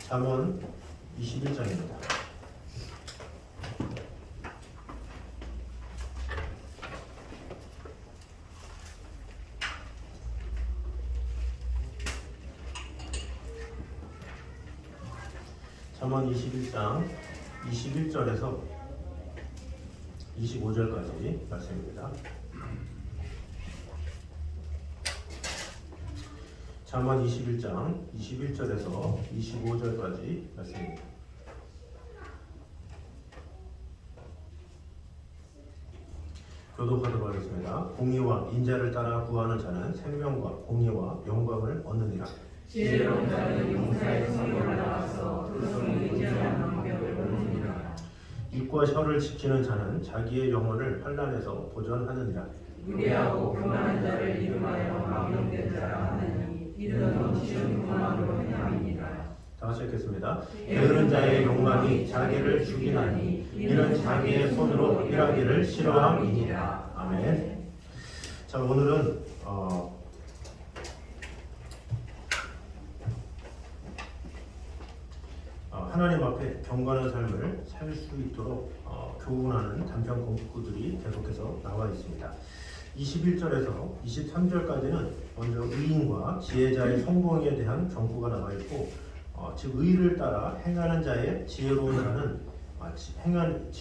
잠언 21장입니다. 잠언 21장 21절에서 25절까지 말씀입니다. 잠언 21장 21절에서 25절까지 말씀입니다. 교독하도록 하겠습니다. 공의와 인자를 따라 구하는 자는 생명과 공의와 영광을 얻느니라. 지혜로운 자는 용사의 성에 올라가서 그 성에 인자한 방벽을 얻느니라. 입과 혀를 지키는 자는 자기의 영혼을 환난에서 보전하느니라. 무례하고 교만한 자를 이름하여 망령된 자라 하느니 이는 넘치는 교만으로 행함이니라. 다 같이 읽겠습니다. 게으른 자의 욕망이 자기를 죽이나니 이는 자기의 손으로 일하기를 싫어함이니라. 아멘. 자, 오늘은 하나님 앞에 경건한 삶을 살 수 있도록 교훈하는 단편 공부들이 계속해서 나와 있습니다. 21절에서 23절까지는 먼저 의인과 지혜자의 성공에 대한 경고가 나와 있고, 즉 의를 따라 행하는 자의 지혜로운 자는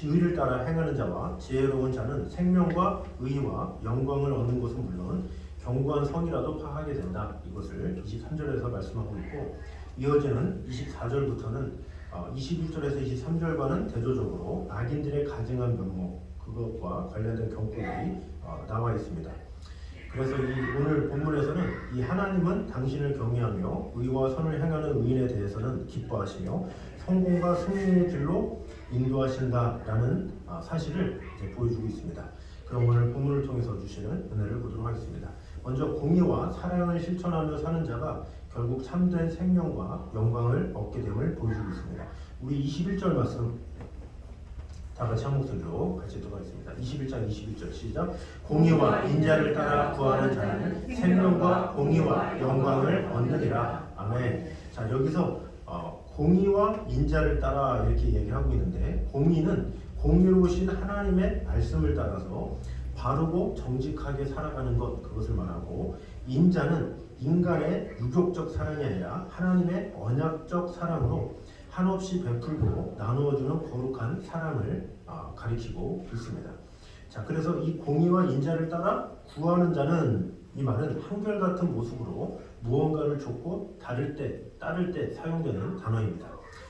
의를 따라 행하는 자와 지혜로운 자는 생명과 의와 영광을 얻는 것은 물론 견고한 성이라도 파하게 된다. 이것을 23절에서 말씀하고 있고, 이어지는 24절부터는 21절에서 23절과는 대조적으로 악인들의 가증한 면목, 그것과 관련된 경고들이 나와 있습니다. 그래서 오늘 본문에서는 이 하나님은 당신을 경외하며 의와 선을 행하는 의인에 대해서는 기뻐하시며 성공과 승리의 길로 인도하신다라는 사실을 이제 보여주고 있습니다. 그럼 오늘 본문을 통해서 주시는 은혜를 보도록 하겠습니다. 먼저 공의와 사랑을 실천하며 사는 자가 결국 참된 생명과 영광을 얻게 됨을 보여주고 있습니다. 우리 21절 말씀 다 같이 한 목소리로 같이 들어가겠습니다. 21장 21절 시작. 공의와 인자를 따라 구하는 자는 생명과 공의와 영광을 얻느니라. 아멘. 자, 여기서 공의와 인자를 따라 이렇게 얘기하고 있는데, 공의는 공의로우신 하나님의 말씀을 따라서 바르고 정직하게 살아가는 것, 그것을 말하고, 인자는 인간의 유격적 사랑이 아니라 하나님의 언약적 사랑으로 한없이 베풀고 나누어주는 거룩한 사랑을 가리키고 있습니다. 자, 그래서 이 공의와 인자를 따라 구하는 자는, 이 말은 한결같은 모습으로 무언가를 줬고 따를 때 사용되는 단어입니다.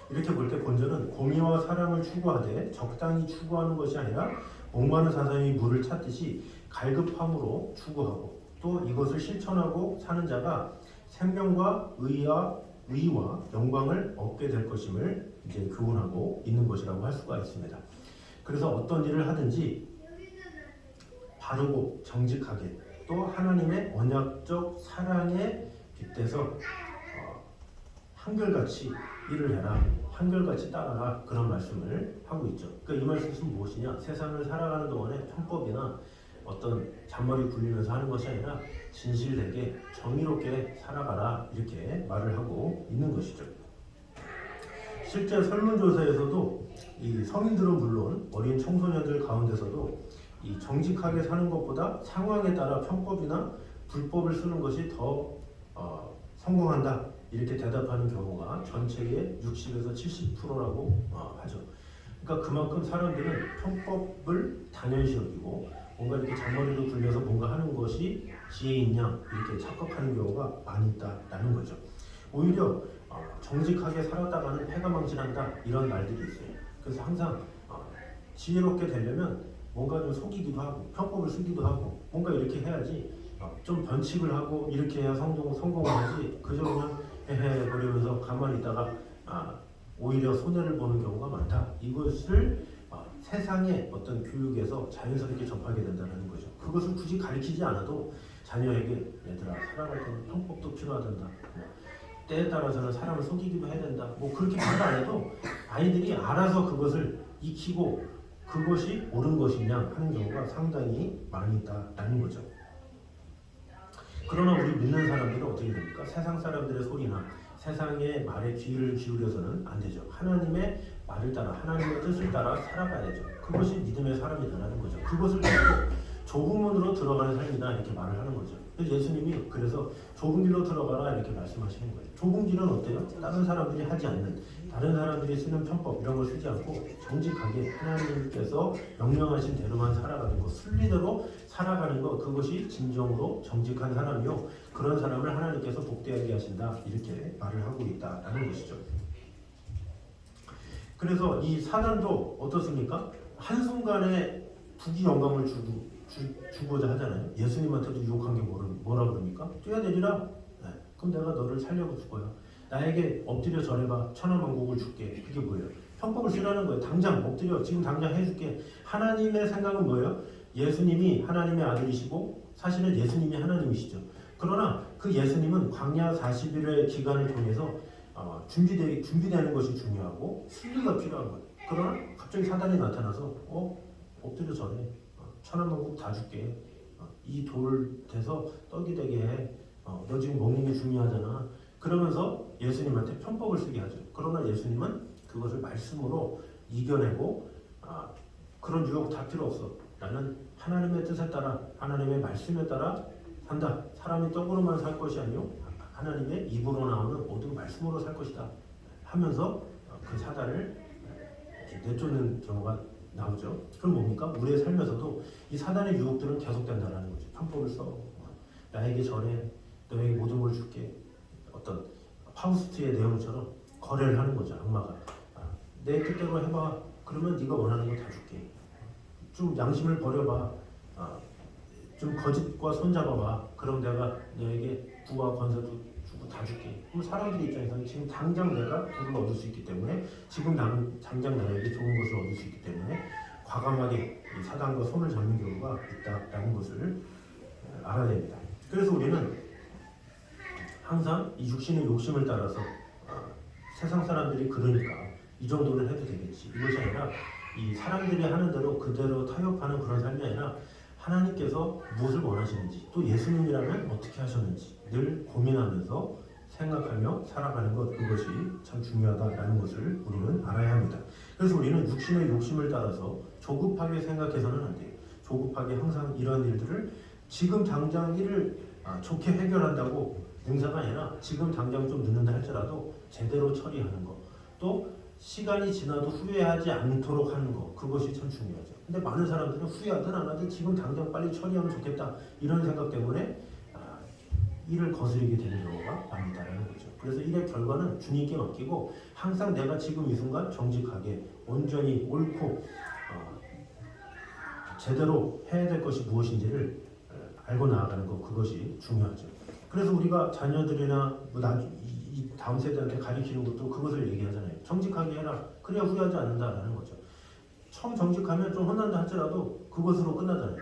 이렇게 볼 때 본절은 공의와 사랑을 추구하되 적당히 추구하는 것이 아니라 목마른 사람이 물을 찾듯이 갈급함으로 추구하고, 또 이것을 실천하고 사는 자가 생명과 의와 영광을 얻게 될 것임을 이제 교훈하고 있는 것이라고 할 수가 있습니다. 그래서 어떤 일을 하든지 바르고 정직하게, 또 하나님의 언약적 사랑에 빗대서 한결같이 일을 해라, 한결같이 따라라, 그런 말씀을 하고 있죠. 그러니까 이 말씀은 무엇이냐? 세상을 살아가는 동안에 편법이나 어떤 잔머리 굴리면서 하는 것이 아니라 진실되게 정의롭게 살아가라, 이렇게 말을 하고 있는 것이죠. 실제 설문조사에서도 이 성인들은 물론 어린 청소년들 가운데서도 이 정직하게 사는 것보다 상황에 따라 편법이나 불법을 쓰는 것이 더 성공한다, 이렇게 대답하는 경우가 전체의 60에서 70%라고 하죠. 그러니까 그만큼 사람들은 편법을 당연시 여기고, 뭔가 이렇게 잔머리로 굴려서 뭔가 하는 것이 지혜인 양 이렇게 착각하는 경우가 많이 있다라는 거죠. 오히려 정직하게 살았다가는 패가망신한다, 이런 말들이 있어요. 그래서 항상 지혜롭게 되려면 뭔가 좀 속이기도 하고 편법을 쓰기도 하고 뭔가 이렇게 해야지, 좀 변칙을 하고 이렇게 해야 성공을 하지, 그저 그냥 헤헤 거리면서 가만히 있다가 오히려 손해를 보는 경우가 많다. 이것을 세상의 어떤 교육에서 자연스럽게 접하게 된다는 거죠. 그것을 굳이 가르치지 않아도 자녀에게, 얘들아 살아갈 때는 편법도 필요하단다, 때에 따라서는 사람을 속이기도 해야 된다, 그렇게 말 안 해도 아이들이 알아서 그것을 익히고 그것이 옳은 것이냐 하는 경우가 상당히 많이 있다라는 거죠. 그러나 우리 믿는 사람들은 어떻게 됩니까? 세상 사람들의 소리나 세상의 말에 귀를 기울여서는 안 되죠. 하나님의 말을 따라 하나님의 뜻을 따라 살아가야 되죠. 그것이 믿음의 사람이라는 거죠. 그것을 듣고 좁은 문으로 들어가는 삶이다 이렇게 말을 하는 거죠. 그래서 예수님이 그래서 좁은 길로 들어가라 이렇게 말씀하시는 거예요. 좁은 길은 어때요? 다른 사람들이 하지 않는, 다른 사람들이 쓰는 편법 이런 걸 쓰지 않고 정직하게 하나님께서 명령하신 대로만 살아가는 것, 순리대로 살아가는 것, 그것이 진정으로 정직한 사람이요, 그런 사람을 하나님께서 복되게 하신다 이렇게 말을 하고 있다라는 것이죠. 그래서 이 사단도 어떻습니까? 한순간에 부귀 영광을 주고자 하잖아요. 예수님한테도 유혹한 게 뭐라 그럽니까? 뛰어야 되리라. 네. 그럼 내가 너를 살려고 줄 거야. 나에게 엎드려 절해봐. 천하만국을 줄게. 그게 뭐예요? 편법을 쓰라는 거예요. 당장 엎드려. 지금 당장 해줄게. 하나님의 생각은 뭐예요? 예수님이 하나님의 아들이시고 사실은 예수님이 하나님이시죠. 그러나 그 예수님은 광야 40일의 기간을 통해서 준비되는 것이 중요하고 순리가 필요한 거예요. 그러나 갑자기 사단이 나타나서 엎드려 절해. 천하만국 다 줄게. 이 돌을 대서 떡이 되게 해. 너 지금 먹는 게 중요하잖아. 그러면서 예수님한테 편법을 쓰게 하죠. 그러나 예수님은 그것을 말씀으로 이겨내고 그런 유혹 다 필요 없어. 나는 하나님의 뜻에 따라 하나님의 말씀에 따라 산다. 사람이 떡으로만 살 것이 아니요 하나님의 입으로 나오는 모든 말씀으로 살 것이다 하면서 그 사단을 내쫓는 경우가 나오죠. 그럼 뭡니까? 우리의 삶에서도 이 사단의 유혹들은 계속된다는 거죠. 편법을 써. 나에게 절해. 너에게 모든 걸 줄게. 어떤 파우스트의 내용처럼 거래를 하는 거죠. 악마가. 내 뜻대로 해봐. 그러면 네가 원하는 거 다 줄게. 좀 양심을 버려봐. 좀 거짓과 손잡아봐. 그럼 내가 너에게 부와 권세도 주고 다 줄게. 그럼 사람들 입장에서는 지금 당장 내가 부를 얻을 수 있기 때문에, 지금 나는 당장 나에게 좋은 것을 얻을 수 있기 때문에 과감하게 이 사단과 손을 잡는 경우가 있다라는 것을 알아야 됩니다. 그래서 우리는 항상 이 육신의 욕심을 따라서 세상 사람들이 그러니까 이 정도는 해도 되겠지, 이것이 아니라 이 사람들이 하는 대로 그대로 타협하는 그런 삶이 아니라 하나님께서 무엇을 원하시는지, 또 예수님이라면 어떻게 하셨는지 늘 고민하면서 생각하며 살아가는 것, 그것이 참 중요하다라는 것을 우리는 알아야 합니다. 그래서 우리는 육신의 욕심을 따라서 조급하게 생각해서는 안 돼요. 조급하게 항상 이런 일들을 지금 당장 일을 좋게 해결한다고 능사가 아니라 지금 당장 좀 늦는다 할지라도 제대로 처리하는 것, 또 시간이 지나도 후회하지 않도록 하는 것, 그것이 참 중요하죠. 근데 많은 사람들은 후회하든 안 하든 지금 당장 빨리 처리하면 좋겠다 이런 생각 때문에 일을 거스르게 되는 경우가 많다라는 거죠. 그래서 일의 결과는 주님께 맡기고 항상 내가 지금 이 순간 정직하게 온전히 옳고 제대로 해야 될 것이 무엇인지를 알고 나아가는 것, 그것이 중요하죠. 그래서 우리가 자녀들이나 이 다음 세대한테 가르치는 것도 그것을 얘기하잖아요. 정직하게 해라. 그래야 후회하지 않는다라는 거죠. 처음 정직하면 좀 혼난다 할지라도 그것으로 끝나잖아요.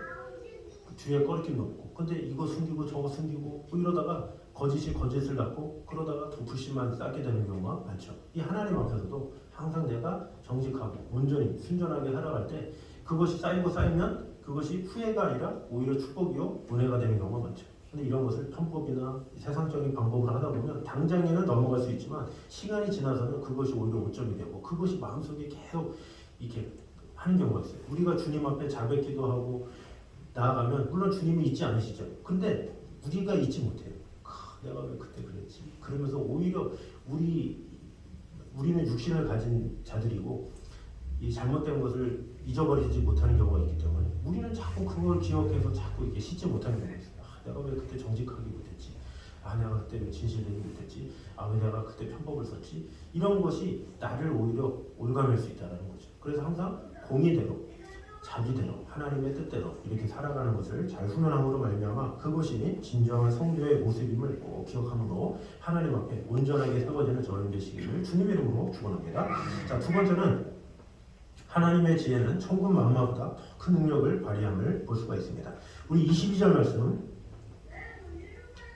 뒤에 꺼리낌도 없고. 근데 이거 숨기고 저거 숨기고 이러다가 거짓이 거짓을 낳고 그러다가 더 불신만 쌓게 되는 경우가 많죠. 이 하나님 앞에서도 항상 내가 정직하고 온전히 순전하게 살아갈 때 그것이 쌓이면 그것이 후회가 아니라 오히려 축복이요 은혜가 되는 경우가 많죠. 근데 이런 것을 편법이나 세상적인 방법으로 하다 보면 당장에는 넘어갈 수 있지만 시간이 지나서는 그것이 오히려 오점이 되고 그것이 마음속에 계속 이렇게 하는 경우가 있어요. 우리가 주님 앞에 자백기도 하고 나아가면 물론 주님이 잊지 않으시죠. 근데 우리가 잊지 못해요. 내가 왜 그때 그랬지? 그러면서 오히려 우리는 육신을 가진 자들이고 이 잘못된 것을 잊어버리지 못하는 경우가 있기 때문에 우리는 자꾸 그걸 기억해서 자꾸 이렇게 씻지 못하는 경우가 있어요. 내가 왜 그때 정직하게 못했지? 내가 그때 왜 진실되게 못했지? 왜 내가 그때 편법을 썼지? 이런 것이 나를 오히려 올가맬 수 있다는 거죠. 그래서 항상 공의대로, 자기대로, 하나님의 뜻대로 이렇게 살아가는 것을 잘 훈련함으로 말미암아 그것이 진정한 성도의 모습임을 꼭 기억함으로 하나님 앞에 온전하게 세워지는 저는 되시기를 주님의 이름으로 축원합니다. 자, 두 번째는 하나님의 지혜는 천군 만마보다 더 큰 능력을 발휘함을 볼 수가 있습니다. 우리 22절 말씀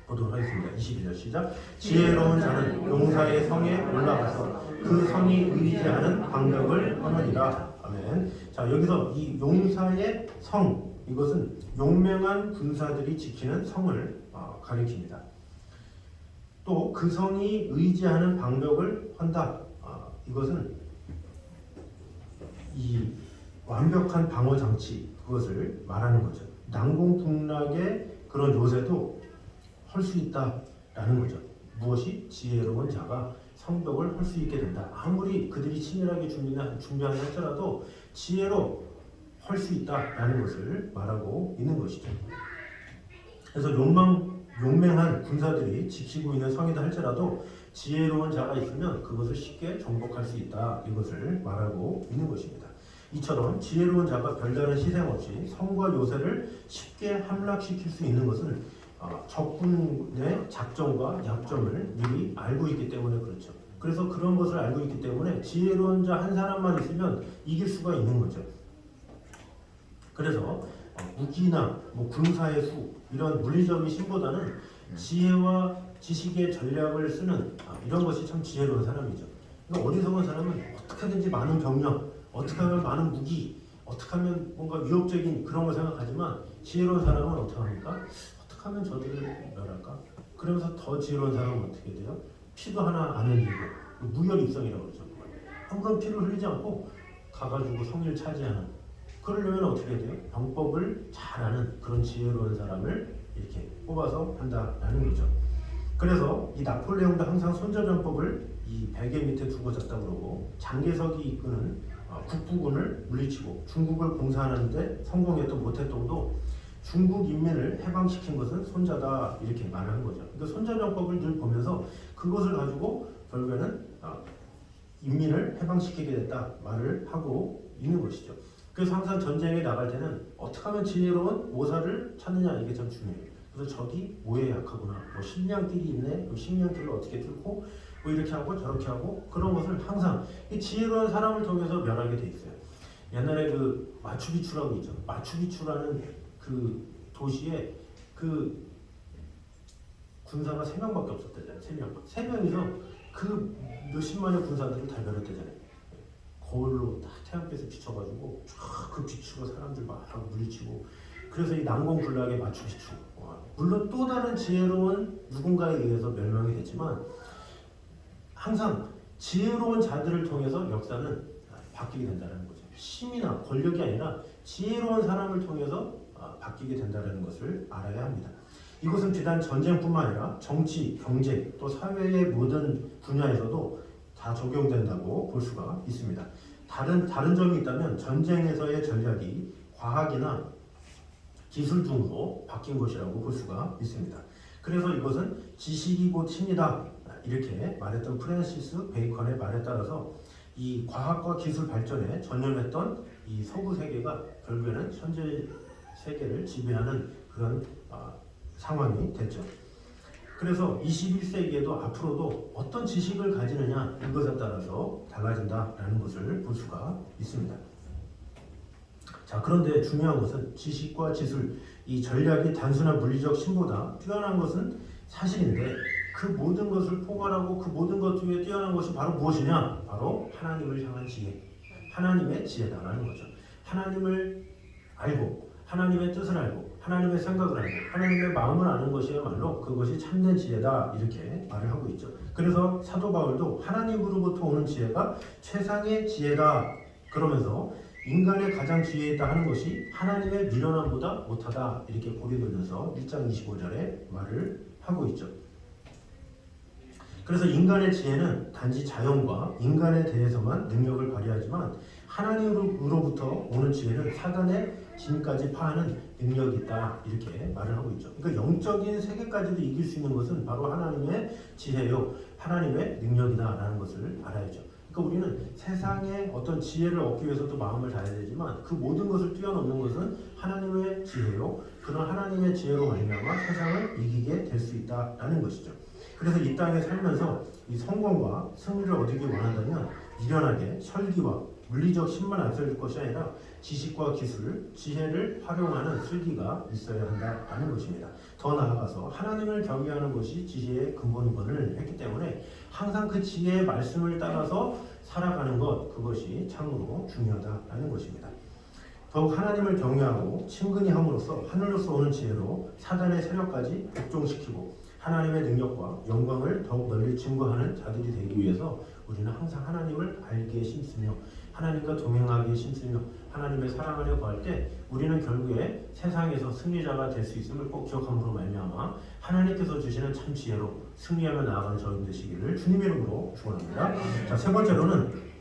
보도록 하겠습니다. 22절 시작. 지혜로운 자는 용사의 성에 올라가서 그 성이 의지하는 방벽을 허느니라. 아멘. 자, 여기서 이 용사의 성, 이것은 용맹한 군사들이 지키는 성을 가리킵니다. 또 그 성이 의지하는 방벽을 헌다. 이것은 이 완벽한 방어 장치 그것을 말하는 거죠. 난공불락의 그런 요새도 할 수 있다라는 거죠. 무엇이 지혜로운 자가 성벽을 할 수 있게 된다. 아무리 그들이 치밀하게 준비한다 할지라도 지혜로 할 수 있다라는 것을 말하고 있는 것이죠. 그래서 용맹한 군사들이 지키고 있는 성이다 할지라도 지혜로운 자가 있으면 그것을 쉽게 정복할 수 있다. 이것을 말하고 있는 것입니다. 이처럼 지혜로운 자가 별다른 희생 없이 성과 요새를 쉽게 함락시킬 수 있는 것은 적군의 작전과 약점을 미리 알고 있기 때문에 그렇죠. 그래서 그런 것을 알고 있기 때문에 지혜로운 자 한 사람만 있으면 이길 수가 있는 거죠. 그래서 무기나 군사의 수 이런 물리적인 힘보다는 지혜와 지식의 전략을 쓰는 이런 것이 참 지혜로운 사람이죠. 그러니까 어리석은 사람은 어떻게든지 많은 병력, 어떻게 하면 많은 무기, 어떻게 하면 뭔가 위협적인 그런 걸 생각하지만 지혜로운 사람은 어떻게 합니까? 어떻게 하면 저들을 멸할까? 그러면서 더 지혜로운 사람은 어떻게 돼요? 피도 하나 안 흘리고 무혈입성이라고 그러죠. 아무런 피를 흘리지 않고 가가지고 성을 차지하는. 그러려면 어떻게 돼요? 병법을 잘 아는 그런 지혜로운 사람을 이렇게 뽑아서 한다라는 거죠. 그래서 이 나폴레옹도 항상 손자병법을 이 베개 밑에 두고 잤다 그러고 장개석이 이끄는 국부군을 물리치고 중국을 공사하는데 성공했던 모태똥도 중국 인민을 해방시킨 것은 손자다 이렇게 말하는 거죠. 그러니까 손자병법을 늘 보면서 그것을 가지고 결국에는 인민을 해방시키게 됐다 말을 하고 있는 것이죠. 그래서 항상 전쟁에 나갈 때는 어떻게 하면 지혜로운 모사를 찾느냐 이게 참 중요해요. 그래서 적이 뭐에 약하구나, 식량길이 있네, 식량길을 어떻게 뚫고 이렇게 하고 저렇게 하고 그런 것을 항상 이 지혜로운 사람을 통해서 멸하게 돼 있어요. 옛날에 그 마추픽추라고 있죠. 마추픽추라는 그 도시에 그 군사가 3명밖에 없었대잖아요. 3명. 3명이서 그 몇십만의 군사들을 다 멸했대잖아요. 거울로 다 태양빛을 비춰가지고 쫙 그 비추고 사람들 막 물리치고 그래서 이 난공불락의 마추픽추. 물론 또 다른 지혜로운 누군가에 의해서 멸망이 됐지만 항상 지혜로운 자들을 통해서 역사는 바뀌게 된다는 거죠. 힘이나 권력이 아니라 지혜로운 사람을 통해서 바뀌게 된다는 것을 알아야 합니다. 이것은 비단 전쟁뿐만 아니라 정치, 경제, 또 사회의 모든 분야에서도 다 적용된다고 볼 수가 있습니다. 다른 점이 있다면 전쟁에서의 전략이 과학이나 기술 등으로 바뀐 것이라고 볼 수가 있습니다. 그래서 이것은 지식이 곧 힘이다 이렇게 말했던 프랜시스 베이컨의 말에 따라서 이 과학과 기술 발전에 전념했던 이 서구 세계가 결국에는 현재 세계를 지배하는 그런 상황이 됐죠. 그래서 21세기에도 앞으로도 어떤 지식을 가지느냐 이것에 따라서 달라진다라는 것을 볼 수가 있습니다. 자, 그런데 중요한 것은 지식과 기술, 이 전략이 단순한 물리적 힘보다 뛰어난 것은 사실인데 그 모든 것을 포괄하고 그 모든 것 중에 뛰어난 것이 바로 무엇이냐? 바로 하나님을 향한 지혜, 하나님의 지혜다라는 거죠. 하나님을 알고 하나님의 뜻을 알고 하나님의 생각을 알고 하나님의 마음을 아는 것이야말로 그것이 참된 지혜다 이렇게 말을 하고 있죠. 그래서 사도 바울도 하나님으로부터 오는 지혜가 최상의 지혜다 그러면서 인간의 가장 지혜 있다 하는 것이 하나님의 미련함보다 못하다 이렇게 고리 돌려서 1장 25절에 말을 하고 있죠. 그래서 인간의 지혜는 단지 자연과 인간에 대해서만 능력을 발휘하지만 하나님으로부터 오는 지혜는 사단의 진까지 파하는 능력이 있다 이렇게 말을 하고 있죠. 그러니까 영적인 세계까지도 이길 수 있는 것은 바로 하나님의 지혜요 하나님의 능력이다라는 것을 알아야죠. 그러니까 우리는 세상의 어떤 지혜를 얻기 위해서도 마음을 다해야 되지만 그 모든 것을 뛰어넘는 것은 하나님의 지혜요 그런 하나님의 지혜로 말미암아 세상을 이기게 될 수 있다라는 것이죠. 그래서 이 땅에 살면서 이 성공과 승리를 얻기 원한다면 미련하게 설기와 물리적 힘만 안 쓸 것이 아니라 지식과 기술, 지혜를 활용하는 슬기가 있어야 한다는 것입니다. 더 나아가서 하나님을 경외하는 것이 지혜의 근본권을 했기 때문에 항상 그 지혜의 말씀을 따라서 살아가는 것 그것이 참으로 중요하다는 것입니다. 더욱 하나님을 경외하고 친근히 함으로써 하늘로서 오는 지혜로 사단의 세력까지 복종시키고 하나님의 능력과 영광을 더욱 널리 증거하는 자들이 되기 위해서 우리는 항상 하나님을 알기에 심쓰며 하나님과 동행하기에 심쓰며 하나님의 사랑 안에 거할 때 우리는 결국에 세상에서 승리자가 될 수 있음을 꼭 기억함으로 말미암아 하나님께서 주시는 참 지혜로 승리하며 나아가는 저희들 되시기를 주님의 이름으로 축원합니다. 자, 세 번째로는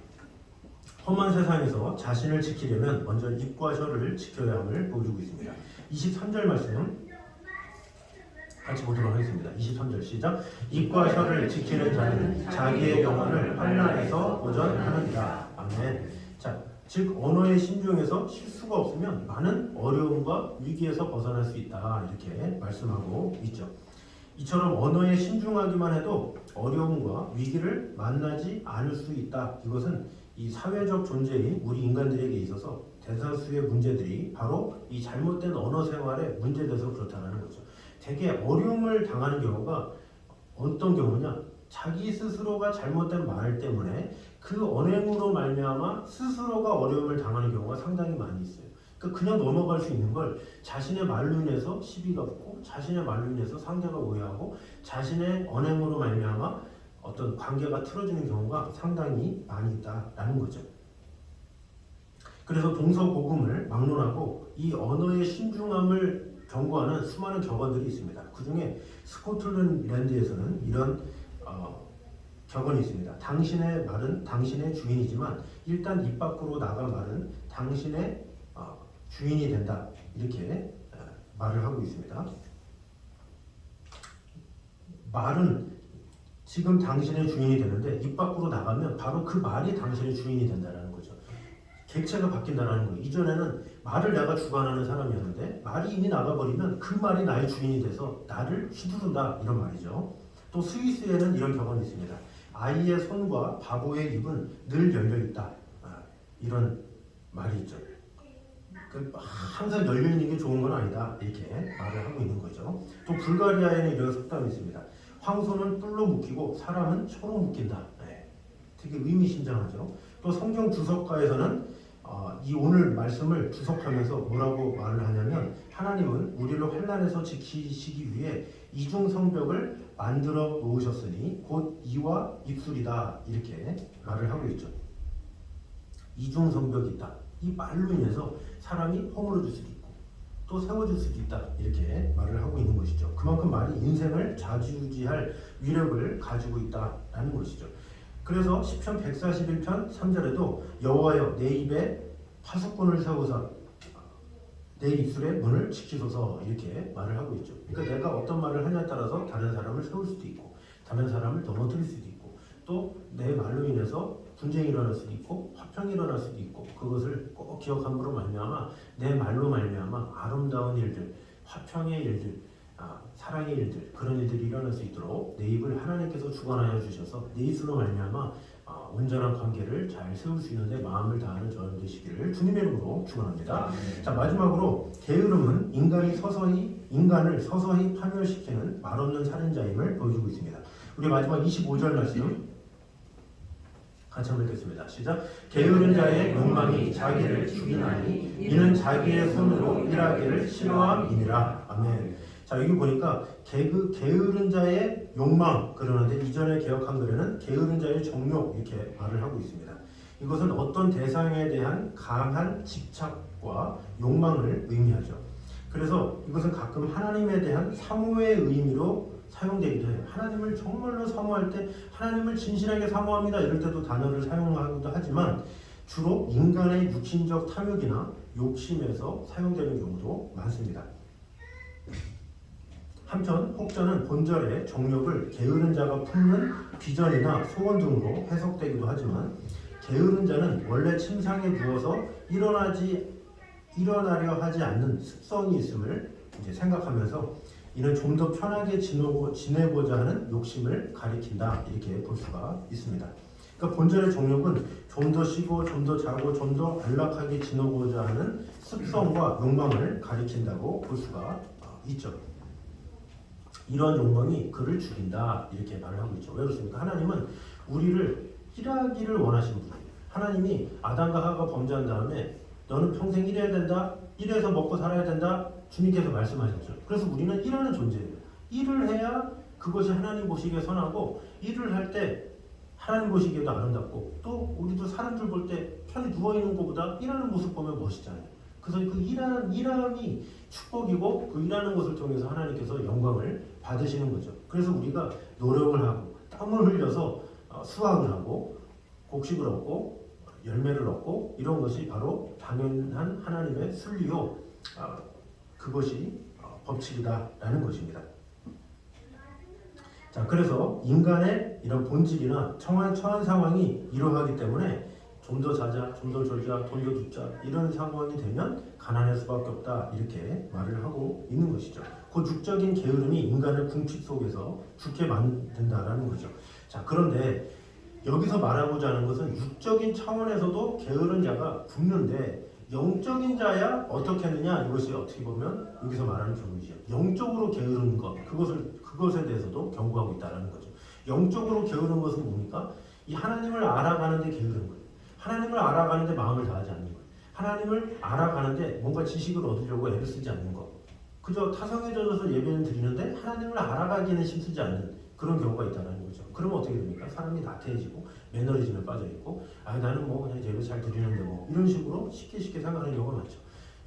험한 세상에서 자신을 지키려면 먼저 입과 혀를 지켜야 함을 보여주고 있습니다. 23절 말씀 같이 보도록 하겠습니다. 23절 시작. 입과 혀를 지키는 자는 자기의 영혼을 환난에서 보전하느니라. 아멘. 자, 즉 언어의 신중에서 실수가 없으면 많은 어려움과 위기에서 벗어날 수 있다. 이렇게 말씀하고 있죠. 이처럼 언어에 신중하기만 해도 어려움과 위기를 만나지 않을 수 있다. 이것은 이 사회적 존재인 우리 인간들에게 있어서 대다수의 문제들이 바로 이 잘못된 언어 생활에 문제돼서 그렇다는 거죠. 되게 어려움을 당하는 경우가 어떤 경우냐? 자기 스스로가 잘못된 말 때문에 그 언행으로 말미암아 스스로가 어려움을 당하는 경우가 상당히 많이 있어요. 그냥 넘어갈 수 있는 걸 자신의 말로 인해서 시비가 붙고 자신의 말로 인해서 상대가 오해하고 자신의 언행으로 말미암아 어떤 관계가 틀어지는 경우가 상당히 많이 있다라는 거죠. 그래서 동서고금을 막론하고 이 언어의 신중함을 경고하는 수많은 격언들이 있습니다. 그 중에 스코틀랜드에서는 이런 격언이 있습니다. 당신의 말은 당신의 주인이지만 일단 입 밖으로 나간 말은 당신의 주인이 된다. 이렇게 말을 하고 있습니다. 말은 지금 당신의 주인이 되는데 입 밖으로 나가면 바로 그 말이 당신의 주인이 된다는 거죠. 객체가 바뀐다는 거예요. 이전에는 말을 내가 주관하는 사람이었는데 말이 이미 나가버리면 그 말이 나의 주인이 돼서 나를 휘두른다 이런 말이죠. 또 스위스에는 이런 격언이 있습니다. 아이의 손과 바보의 입은 늘 열려있다. 이런 말이 있죠. 항상 열려있는 게 좋은 건 아니다. 이렇게 말을 하고 있는 거죠. 또 불가리아에는 이런 속담이 있습니다. 황소는 뿔로 묶이고 사람은 초로 묶인다. 되게 의미심장하죠. 또 성경 주석가에서는 이 오늘 말씀을 주석하면서 뭐라고 말을 하냐면 하나님은 우리를 환난에서 지키시기 위해 이중성벽을 만들어 놓으셨으니 곧 이와 입술이다. 이렇게 말을 하고 있죠. 이중성벽이 있다. 이 말로 인해서 사람이 허물어질 수도 있고 또 세워질 수도 있다. 이렇게 말을 하고 있는 것이죠. 그만큼 말이 인생을 좌지우지할 위력을 가지고 있다라는 것이죠. 그래서 시편 141편 3절에도 여호와여 내 입에 파수꾼을 세우사 내 입술의 문을 지키소서 이렇게 말을 하고 있죠. 그러니까 내가 어떤 말을 하냐에 따라서 다른 사람을 세울 수도 있고 다른 사람을 넘어뜨릴 수도 있고 또 내 말로 인해서 분쟁이 일어날 수도 있고 화평이 일어날 수도 있고 그것을 꼭 기억함으로 말미암아 내 말로 말미암아 아름다운 일들, 화평의 일들, 사랑의 일들 그런 일들이 일어날 수 있도록 내 입을 하나님께서 주관하여 주셔서 내 입술로 말미암아 온전한 관계를 잘 세울 수 있는데 마음을 다하는 저는 되시기를 주님의 이름으로 축원합니다. 자, 마지막으로 게으름은 인간을 서서히 파멸시키는 말없는 살인자임을 보여주고 있습니다. 우리 마지막 25절 말씀 같이 한번 읽겠습니다. 시작. 게으른 자의 욕망이 자기를 죽이나니 이는 자기의 손으로 일하기를 싫어함이니라. 아멘. 자, 여기 보니까 게으른 자의 욕망 그러는데 이전에 개역 한글에는 게으른 자의 정욕 이렇게 말을 하고 있습니다. 이것은 어떤 대상에 대한 강한 집착과 욕망을 의미하죠. 그래서 이것은 가끔 하나님에 대한 사모의 의미로 사용되기도 해요. 하나님을 정말로 사모할 때 하나님을 진실하게 사모합니다. 이럴 때도 단어를 사용하기도 하지만 주로 인간의 육신적 탐욕이나 욕심에서 사용되는 경우도 많습니다. 한편 혹자는 본절의 정욕을 게으른 자가 품는 비전이나 소원 등으로 해석되기도 하지만 게으른 자는 원래 침상에 누워서 일어나려 하지 않는 습성이 있음을 이제 생각하면서 이는 좀 더 편하게 지내고자 하는 욕심을 가리킨다 이렇게 볼 수가 있습니다. 그러니까 본절의 정욕은 좀 더 쉬고 좀 더 자고 좀 더 안락하게 지내고자 하는 습성과 욕망을 가리킨다고 볼 수가 있죠. 이러한 욕망이 그를 죽인다 이렇게 말을 하고 있죠. 왜 그렇습니까? 하나님은 우리를 일하기를 원하시는 분이에요. 하나님이 아담과 하와가 범죄한 다음에 너는 평생 일해야 된다. 일해서 먹고 살아야 된다. 주님께서 말씀하셨죠. 그래서 우리는 일하는 존재예요. 일을 해야 그것이 하나님 보시기에 선하고, 일을 할 때 하나님 보시기에도 아름답고, 또 우리도 사람들 볼 때 편히 누워있는 것보다 일하는 모습 보면 멋있잖아요. 그래서 그 일함이 축복이고, 그 일하는 것을 통해서 하나님께서 영광을 받으시는 거죠. 그래서 우리가 노력을 하고 땀을 흘려서 수확을 하고 곡식을 얻고 열매를 얻고, 이런 것이 바로 당연한 하나님의 순리요, 그것이 법칙이다라는 것입니다. 자, 그래서 인간의 이런 본질이나 처한 상황이 이러하기 때문에 좀 더 자자, 좀 더 졸자, 돈 더 줍자, 이런 상황이 되면 가난할 수밖에 없다, 이렇게 말을 하고 있는 것이죠. 그 육적인 게으름이 인간을 궁핍 속에서 죽게 만든다라는 거죠. 자, 그런데 여기서 말하고자 하는 것은 육적인 차원에서도 게으른 자가 굶는데, 영적인 자야 어떻게 하느냐, 이것이 어떻게 보면 여기서 말하는 교훈이죠. 영적으로 게으른 것, 그것에 대해서도 경고하고 있다는 거죠. 영적으로 게으른 것은 뭡니까? 이 하나님을 알아가는데 게으른 거예요. 하나님을 알아가는데 마음을 다하지 않는 거예요. 하나님을 알아가는데 뭔가 지식을 얻으려고 애를 쓰지 않는 것. 그저 타성에 젖어서 예배는 드리는데 하나님을 알아가기에는 힘쓰지 않는 그런 경우가 있다는 거죠. 그러면 어떻게 됩니까? 사람이 나태해지고 매너리즘에 빠져있고, 나는 뭐 그냥 예배 잘 드리는데 뭐, 이런 식으로 쉽게 생각하는 경우가 많죠.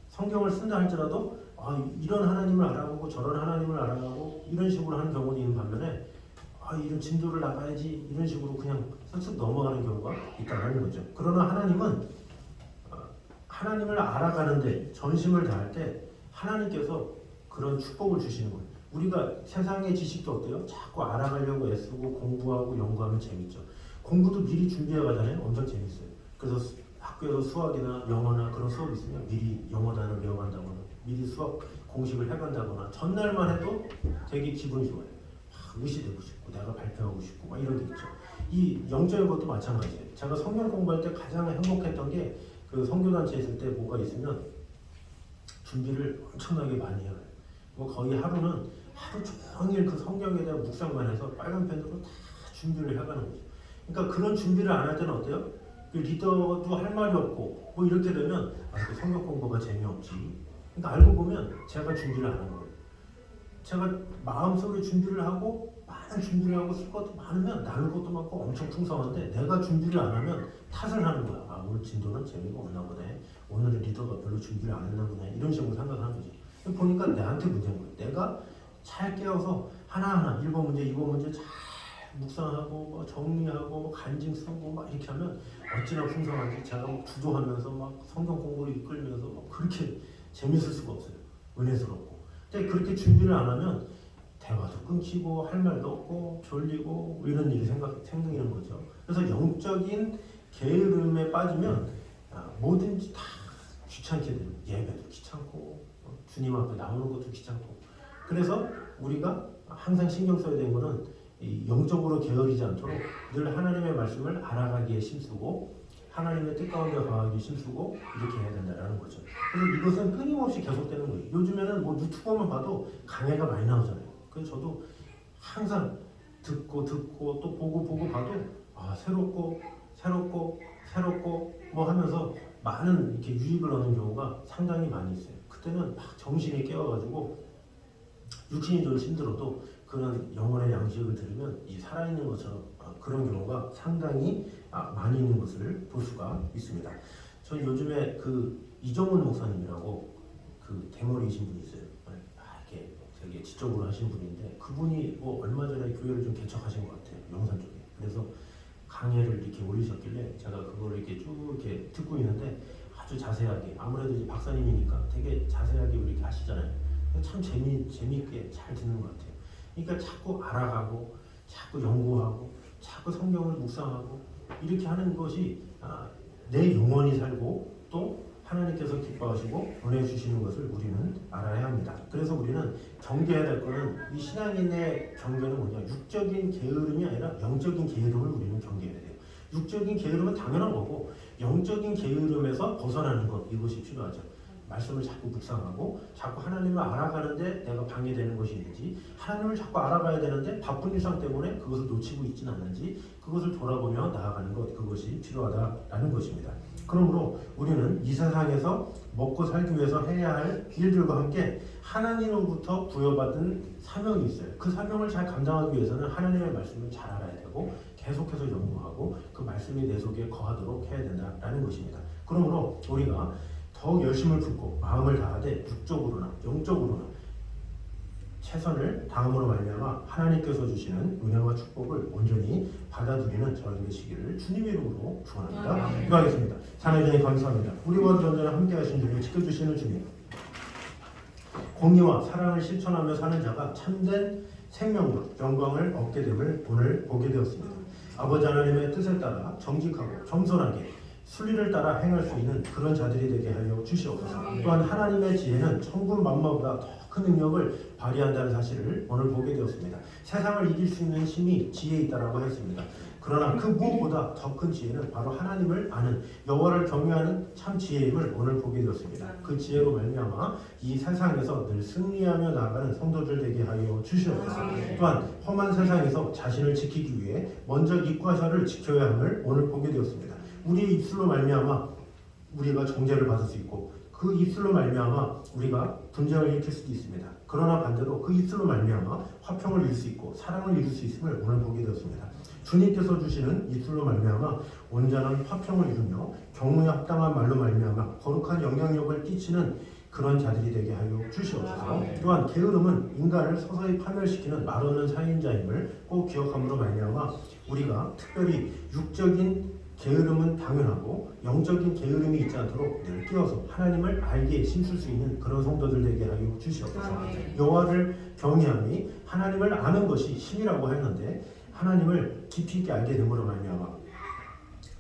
성경을 쓴다 할지라도 이런 하나님을 알아가고 저런 하나님을 알아가고 이런 식으로 하는 경우는 있는 반면에, 이런 진도를 나가야지, 이런 식으로 그냥 쓱쓱 넘어가는 경우가 있다는 거죠. 그러나 하나님은 하나님을 알아가는데 전심을 다할 때 하나님께서 그런 축복을 주시는 거예요. 우리가 세상의 지식도 어때요? 자꾸 알아가려고 애쓰고 공부하고 연구하면 재밌죠. 공부도 미리 준비해 가잖아요. 엄청 재밌어요. 그래서 학교에서 수학이나 영어나 그런 수업 있으면 미리 영어 단어 외워간다거나 미리 수학 공식을 해간다거나, 전날만 해도 되게 기분이 좋아요. 의시되고 싶고 내가 발표하고 싶고 막 이런 게 있죠. 이 영적인 것도 마찬가지예요. 제가 성경 공부할 때 가장 행복했던 게, 그 선교단체에 있을 때 뭐가 있으면 준비를 엄청나게 많이 해요. 뭐 거의 하루 종일 그 성경에 대한 묵상만 해서 빨간 펜으로 다 준비를 해가는 거죠. 그러니까 그런 준비를 안 할 때는 어때요? 그 리더도 할 말이 없고 뭐 이렇게 되면 그 성경 공부가 재미없지. 그러니까 알고 보면 제가 준비를 안 한 거예요. 제가 마음속에 준비를 하고 많은 준비를 하고 쓸 것도 많으면 나눌 것도 많고 엄청 풍성한데, 내가 준비를 안 하면 탓을 하는 거야. 오늘 진도는 재미가 없나 보네. 오늘은 리더가 별로 준비를 안 했나 보네. 이런 식으로 생각하는 거지. 보니까 내한테 문제인 거예요. 내가 잘 깨워서 하나하나 1번 문제, 2번 문제 잘 묵상하고 뭐 정리하고 뭐 간증 쓰고 막 이렇게 하면 어찌나 풍성한지, 제가 막 주도하면서 막 성경 공부를 이끌면서 막 그렇게 재밌을 수가 없어요. 은혜스럽고. 근데 그렇게 준비를 안 하면 대화도 끊기고 할 말도 없고 졸리고 이런 일이 생기는 거죠. 그래서 영적인 게으름에 빠지면 뭐든지 다 귀찮게 돼요. 예배도 귀찮고 주님 앞에 나오는 것도 귀찮고. 그래서 우리가 항상 신경 써야 되는 거는 이 영적으로 게으르지 않도록 늘 하나님의 말씀을 알아가기에 힘쓰고 하나님의 뜻 가운데 가기 힘쓰고 이렇게 해야 된다는 거죠. 그래서 이것은 끊임없이 계속되는 거예요. 요즘에는 뭐 유튜버만 봐도 강해가 많이 나오잖아요. 그래서 저도 항상 듣고 또 보고 봐도 새롭고 뭐 하면서 많은 이렇게 유익을 얻는 경우가 상당히 많이 있어요. 그때는 막 정신이 깨어가지고 육신이 좀 힘들어도 그런 영혼의 양식을 들으면 이 살아있는 것처럼 그런 경우가 상당히 많이 있는 것을 볼 수가 있습니다. 전 요즘에 그 이정훈 목사님이라고 그 대머리이신 분이 있어요. 이렇게 되게 지적으로 하신 분인데, 그분이 뭐 얼마 전에 교회를 좀 개척하신 것 같아요. 영산 쪽에. 그래서 강의를 이렇게 올리셨길래 제가 그걸 이렇게 쭉 이렇게 듣고 있는데, 아주 자세하게, 아무래도 이제 박사님이니까 되게 자세하게 이렇게 하시잖아요. 참 재미있게 잘 듣는 것 같아요. 그러니까 자꾸 알아가고 자꾸 연구하고 자꾸 성경을 묵상하고 이렇게 하는 것이 내 영혼이 살고 또 하나님께서 기뻐하시고 보내주시는 것을 우리는 알아야 합니다. 그래서 우리는 경계해야 될 것은, 이 신앙인의 경계는 뭐냐, 육적인 게으름이 아니라 영적인 게으름을 우리는 경계해야 돼요. 육적인 게으름은 당연한 거고 영적인 게으름에서 벗어나는 것, 이것이 필요하죠. 말씀을 자꾸 묵상하고 자꾸 하나님을 알아가는데 내가 방해되는 것이 있는지, 하나님을 자꾸 알아가야 되는데 바쁜 일상 때문에 그것을 놓치고 있지는 않는지, 그것을 돌아보며 나아가는 것, 그것이 필요하다라는 것입니다. 그러므로 우리는 이 세상에서 먹고 살기 위해서 해야 할 일들과 함께 하나님으로부터 부여받은 사명이 있어요. 그 사명을 잘 감당하기 위해서는 하나님의 말씀을 잘 알아야 되고 계속해서 연구하고 그 말씀이 내 속에 거하도록 해야 된다라는 것입니다. 그러므로 우리가 더욱 열심을 붓고 마음을 다하되 육적으로나 영적으로나 최선을 다함으로 말미암아 하나님께서 주시는 은혜와 축복을 온전히 받아들이는 저희가 되시기를 주님의 이름으로 축원합니다. 기도하겠습니다. 하나님 감사합니다. 우리와 언제나 함께하신 주님, 지켜주시는 주님, 공의와 사랑을 실천하며 사는 자가 참된 생명과 영광을 얻게 됨을 오늘 보게 되었습니다. 아버지 하나님의 뜻에 따라 정직하고 겸손하게 순리를 따라 행할 수 있는 그런 자들이 되게 하여 주시옵소서. 또한 하나님의 지혜는 천군 만마보다 더 큰 능력을 발휘한다는 사실을 오늘 보게 되었습니다. 세상을 이길 수 있는 힘이 지혜에 있다라고 했습니다. 그러나 그 무엇보다 더 큰 지혜는 바로 하나님을 아는, 여호와를 경외하는 참 지혜임을 오늘 보게 되었습니다. 그 지혜로 말미암아 이 세상에서 늘 승리하며 나아가는 성도들 되게 하여 주시옵소서. 또한 험한 세상에서 자신을 지키기 위해 먼저 입과 혀를 지켜야 함을 오늘 보게 되었습니다. 우리의 입술로 말미암아 우리가 정죄를 받을 수 있고, 그 입술로 말미암아 우리가 분쟁을 일으킬 수도 있습니다. 그러나 반대로 그 입술로 말미암아 화평을 이룰 수 있고 사랑을 이룰 수 있음을 오늘 보게 되었습니다. 주님께서 주시는 입술로 말미암아 온전한 화평을 이루며 경우에 합당한 말로 말미암아 거룩한 영향력을 끼치는 그런 자들이 되게 하여 주시옵소서. 또한 게으름은 인간을 서서히 파멸시키는 말없는 살인자임을 꼭 기억함으로 말미암아 우리가 특별히 육적인 게으름은 당연하고 영적인 게으름이 있지 않도록 늘 깨어서 하나님을 알게 힘쓸 수 있는 그런 성도들 되게 하여 주시옵소서. 여호와를 경외함이 하나님을 아는 것이 힘이라고 했는데 하나님을 깊이 있게 알게 됨으로 말미암아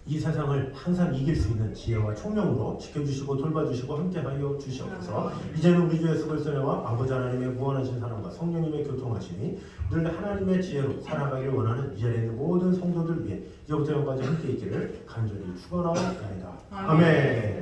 이 세상을 항상 이길 수 있는 지혜와 총명으로 지켜주시고 돌봐주시고 함께하여 주시옵소서. 이제는 우리 주 예수 그리스도의 은혜와 아버지 하나님의 무한하신 사랑과 성령님의 교통하심이 늘 하나님의 지혜로 살아가기를 원하는 이 자리에 있는 모든 성도들 위해 이제부터 영까지 함께 있기를 간절히 축원하옵나이다. 아멘.